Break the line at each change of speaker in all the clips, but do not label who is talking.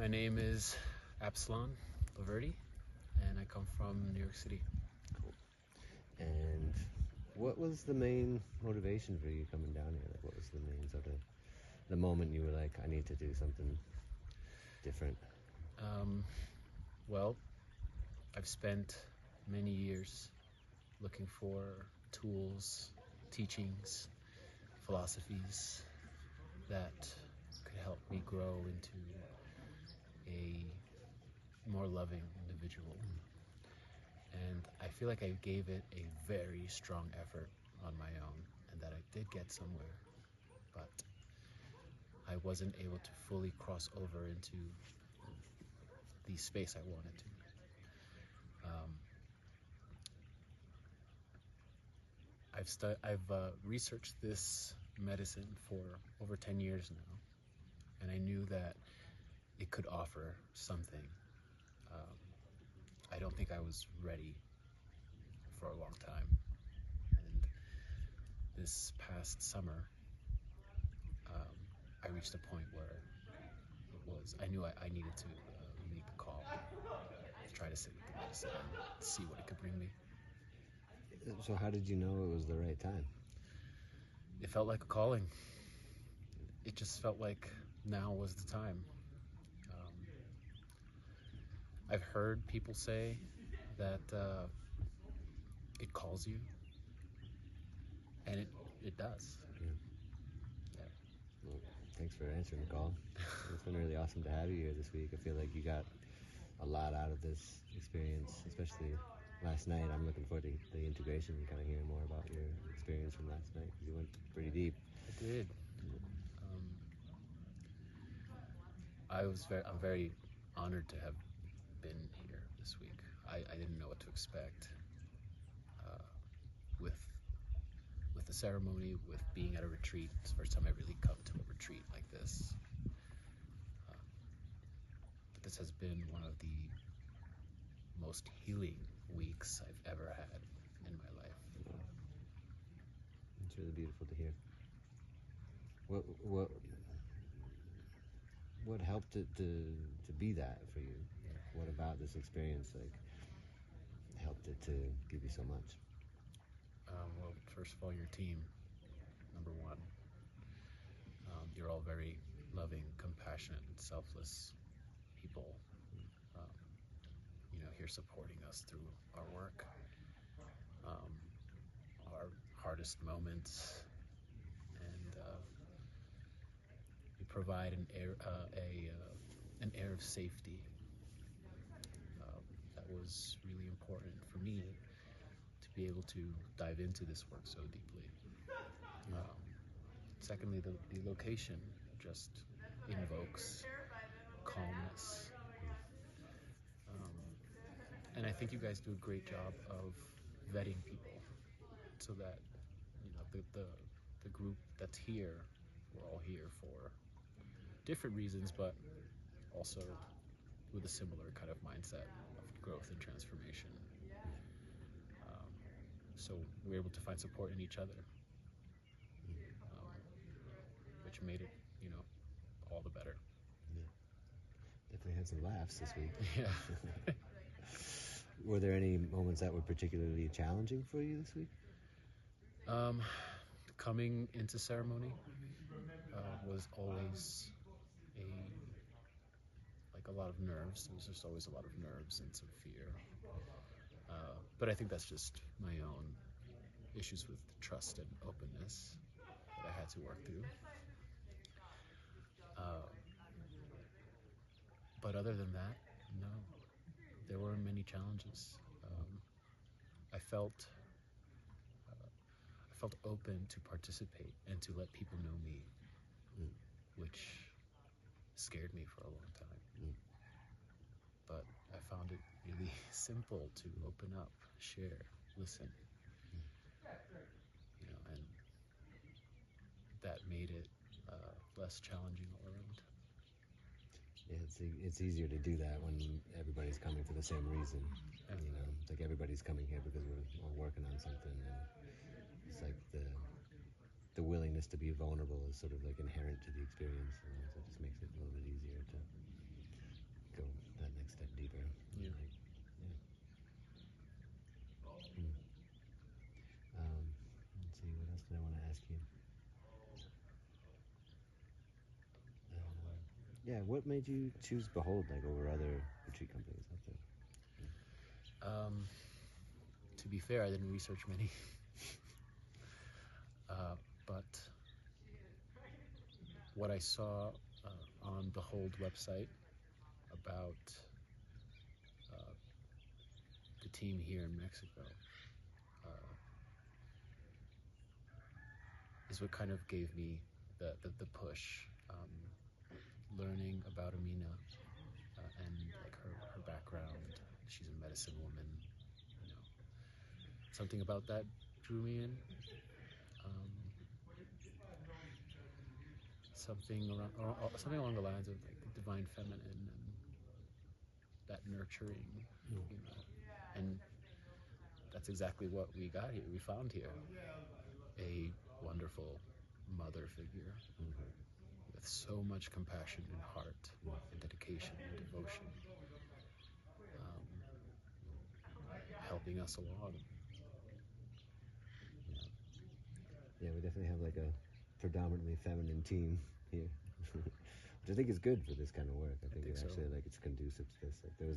My name is Absalon, and I come from New York City.
Cool. And what was the main motivation for you coming down here? Like, what was the main sort of the moment you were like, I need to do something different?
Well, I've spent many years looking for tools, teachings, philosophies that could help me grow into a more loving individual. And I feel like I gave it a very strong effort on my own, and that I did get somewhere, but I wasn't able to fully cross over into the space I wanted to. I've researched this medicine for over 10 years now, and I knew that it could offer something. I don't think I was ready for a long time, and this past summer, I reached a point where I knew I needed to make the call to try to sit with the medicine and see what it could bring me.
So how did you know it was the right time?
It felt like a calling. It just felt like now was the time. I've heard people say that it calls you, and it does.
Yeah. Well, thanks for answering the call. It's been really awesome to have you here this week. I feel like you got a lot out of this experience, especially last night. I'm looking forward to the integration and kind of hearing more about your experience from last night, because you went pretty deep.
I did. I'm very honored to have been here this week. I didn't know what to expect with the ceremony, with being at a retreat. It's the first time I really come to a retreat like this. But this has been one of the most healing weeks I've ever had in my life.
It's really beautiful to hear. What helped it to be that for you? What about this experience helped it to give you so much?
Well, first of all, your team, number one. You're all very loving, compassionate, and selfless people. Here supporting us through our work, our hardest moments, and you provide an air of safety that was really important for me to be able to dive into this work so deeply. Secondly, the location just invokes calmness. And I think you guys do a great job of vetting people so that, the group that's here, we're all here for different reasons, but also with a similar kind of mindset of growth and transformation. So we're able to find support in each other, which made it, all the better.
Yeah. Definitely had some laughs this week.
Yeah.
Were there any moments that were particularly challenging for you this week?
Coming into ceremony was always a lot of nerves. There was just always a lot of nerves and some fear. But I think that's just my own issues with trust and openness that I had to work through. But other than that, no, there were many challenges. I felt open to participate and to let people know me, which scared me for a long time. But I found it really simple to open up, share, listen, and that made it less challenging all around.
Yeah, it's easier to do that when everybody's coming for the same reason.
Yeah.
It's like everybody's coming here because we're all working on something, and it's like the willingness to be vulnerable is sort of like inherent to the experience, so it just makes it a little bit easier Yeah, what made you choose Behold like over other retreat companies out there?
To be fair, I didn't research many, but what I saw on Behold website about the team here in Mexico is what kind of gave me the push. Learning about Amina and like her background. She's a medicine woman. You know, something about that drew me in. Something along the lines of like the divine feminine and that nurturing, you know, and that's exactly what we got here. We found here a wonderful mother figure with so much compassion and heart and dedication and devotion, helping us along.
Yeah, we definitely have like a predominantly feminine team here, which I think is good for this kind of work. I think it actually like it's conducive to this. Like there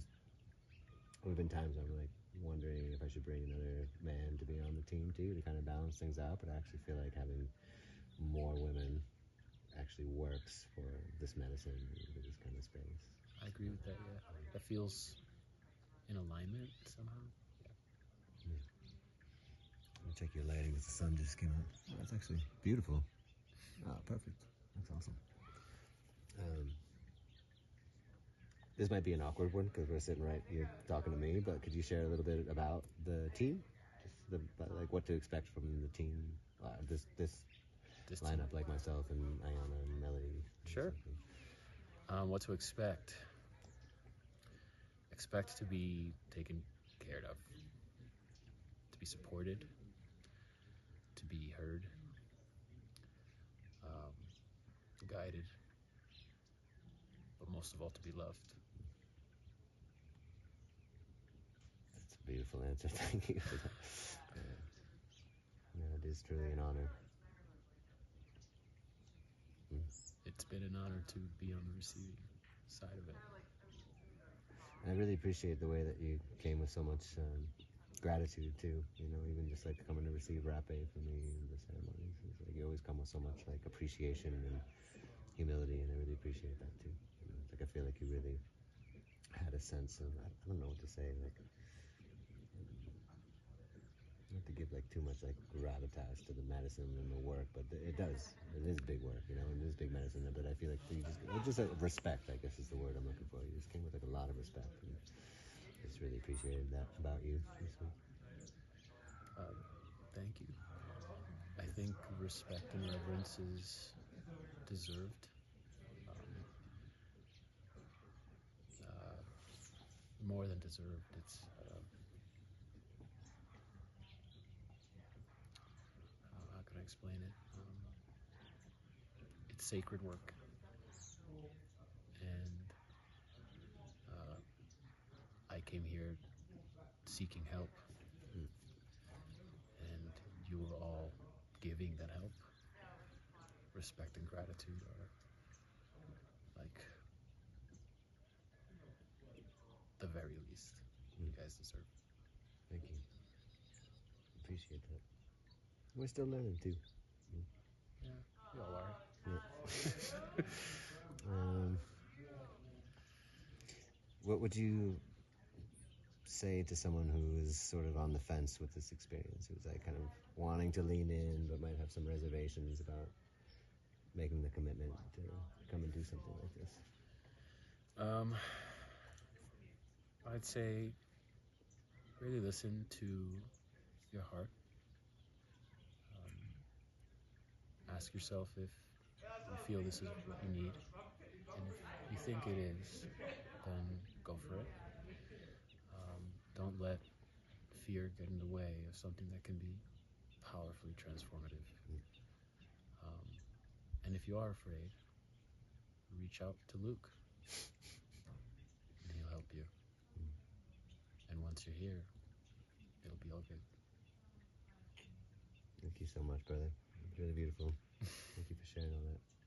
have been times I'm like wondering if I should bring another man to be on the team too to kind of balance things out, but I actually feel like having more women actually works for this medicine and for this kind of space.
I agree with that. Yeah, that feels in alignment somehow.
Yeah. Let me check your lighting because the sun just came up. Oh, that's actually beautiful. Oh, perfect. That's awesome. This might be an awkward one because we're sitting right here talking to me, but could you share a little bit about the team? Just like what to expect from the team, this lineup, like myself and Ayana and Melody.
Sure. What to expect? Expect to be taken care of, to be supported, to be heard, guided, but most of all to be loved.
That's a beautiful answer. Thank you for that. Yeah, it is truly an honor.
It's been an honor to be on the receiving side of it.
And I really appreciate the way that you came with so much gratitude too. You know, even just like coming to receive rapé from me in the ceremonies. It's like you always come with so much like appreciation and humility, and I really appreciate that too. You know, it's like I feel like you really had a sense of I don't know what to say, like not to give like too much like gravitas to the medicine and the work, but it is big work, you know, and it is big medicine. But I feel like you just respect, I guess is the word I'm looking for. You just came with like a lot of respect, and just really appreciated that about you this week.
Thank you. I think respect and reverence is deserved. More than deserved. It's how can I explain it? It's sacred work, and I came here seeking help, and you were all giving that help. Respect and gratitude are like the very least you guys deserve.
Thank you. Appreciate that. We're still learning too.
Yeah, we all are.
Yeah. What would you say to someone who is sort of on the fence with this experience, who's like kind of wanting to lean in but might have some reservations about making the commitment to come and do something like this?
I'd say really listen to your heart. Ask yourself if you feel this is what you need, and if you think it is, then go for it. Don't let fear get in the way of something that can be powerfully transformative. And if you are afraid, reach out to Luke, and he'll help you. And once you're here, it'll be all good.
Thank you so much, brother. It's really beautiful. Thank you for sharing all that.